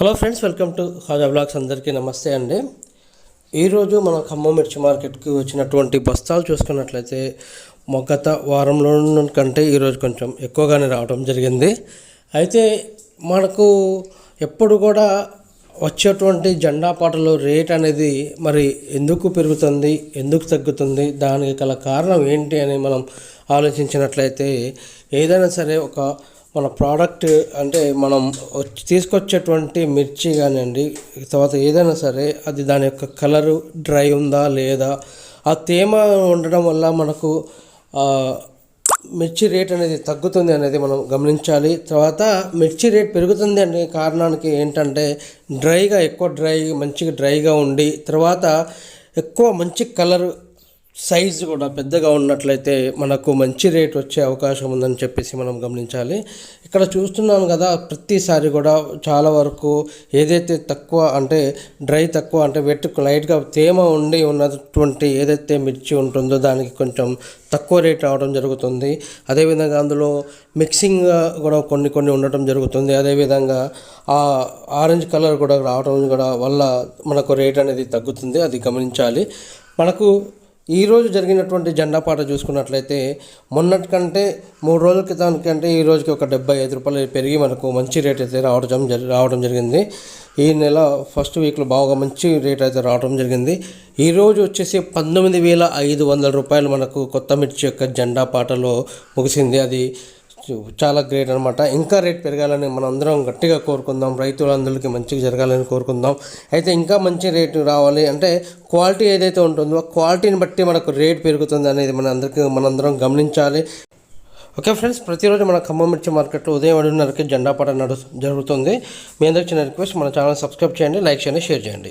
Hello friends, welcome to Haja blogs. అందరికీ నమస్తే అండి. ఈరోజు మన ఖమ్మం మిర్చి మార్కెట్కి వచ్చినటువంటి బస్తాలు చూసుకున్నట్లయితే గత వారంలో కంటే ఈరోజు కొంచెం ఎక్కువగానే రావడం జరిగింది. అయితే మనకు ఎప్పుడు కూడా వచ్చేటువంటి జెండా పాటలో రేట్ అనేది మరి ఎందుకు పెరుగుతుంది, ఎందుకు తగ్గుతుంది, దానికి గల కారణం ఏంటి అని మనం ఆలోచించినట్లయితే ఏదైనా సరే ఒక మన ప్రోడక్ట్ అంటే మనం తీసుకొచ్చేటువంటి మిర్చి కానివ్వండి, తర్వాత ఏదైనా సరే అది దాని యొక్క కలరు డ్రై ఉందా లేదా, ఆ తేమ ఉండడం వల్ల మనకు మిర్చి రేట్ అనేది తగ్గుతుంది అనేది మనం గమనించాలి. తర్వాత మిర్చి రేట్ పెరుగుతుంది అనే కారణానికి ఏంటంటే మంచిగా డ్రైగా ఉండి, తర్వాత ఎక్కువ మంచి కలర్ సైజు కూడా పెద్దగా ఉన్నట్లయితే మనకు మంచి రేట్ వచ్చే అవకాశం ఉందని చెప్పేసి మనం గమనించాలి. ఇక్కడ చూస్తున్నాం కదా, ప్రతిసారి కూడా చాలా వరకు ఏదైతే తక్కువ అంటే డ్రై తక్కువ అంటే లైట్గా తేమ ఉండి ఉన్నటువంటి ఏదైతే మిర్చి ఉంటుందో దానికి కొంచెం తక్కువ రేట్ రావడం జరుగుతుంది. అదేవిధంగా అందులో మిక్సింగ్ కూడా కొన్ని ఉండటం జరుగుతుంది. అదేవిధంగా ఆ ఆరెంజ్ కలర్ కూడా రావడం కూడా వల్ల మనకు రేట్ అనేది తగ్గుతుంది, అది గమనించాలి. మనకు ఈరోజు జరిగినటువంటి జెండా పాట చూసుకున్నట్లయితే మొన్నటి కంటే 3 రోజుల క్రితానికంటే ఈ రోజుకి ఒక 75 రూపాయలు పెరిగి మనకు మంచి రేట్ అయితే రావడం జరిగింది. ఈ నెల ఫస్ట్ వీక్లో బాగా మంచి రేట్ అయితే రావడం జరిగింది. ఈరోజు వచ్చేసి 19,500 రూపాయలు మనకు కొత్త మిర్చి యొక్క జెండా పాటలో ముగిసింది. అది చాలా గ్రేట్ అనమాట. ఇంకా రేట్ పెరగాలని మనం అందరం గట్టిగా కోరుకుందాం. రైతులందరికీ మంచిగా జరగాలని కోరుకుందాం. అయితే ఇంకా మంచి రేటు రావాలి అంటే క్వాలిటీ ఏదైతే ఉంటుందో క్వాలిటీని బట్టి మనకు రేట్ పెరుగుతుంది అనేది మనందరం గమనించాలి. ఓకే ఫ్రెండ్స్, ప్రతిరోజు మన ఖమ్మం మిర్చి మార్కెట్లో ఉదయం 7:30కి జెండా పాట జరుగుతుంది. మీ అందరికీ చిన్న రిక్వెస్ట్, మన ఛానల్ సబ్స్క్రైబ్ చేయండి, లైక్ చేయండి, షేర్ చేయండి.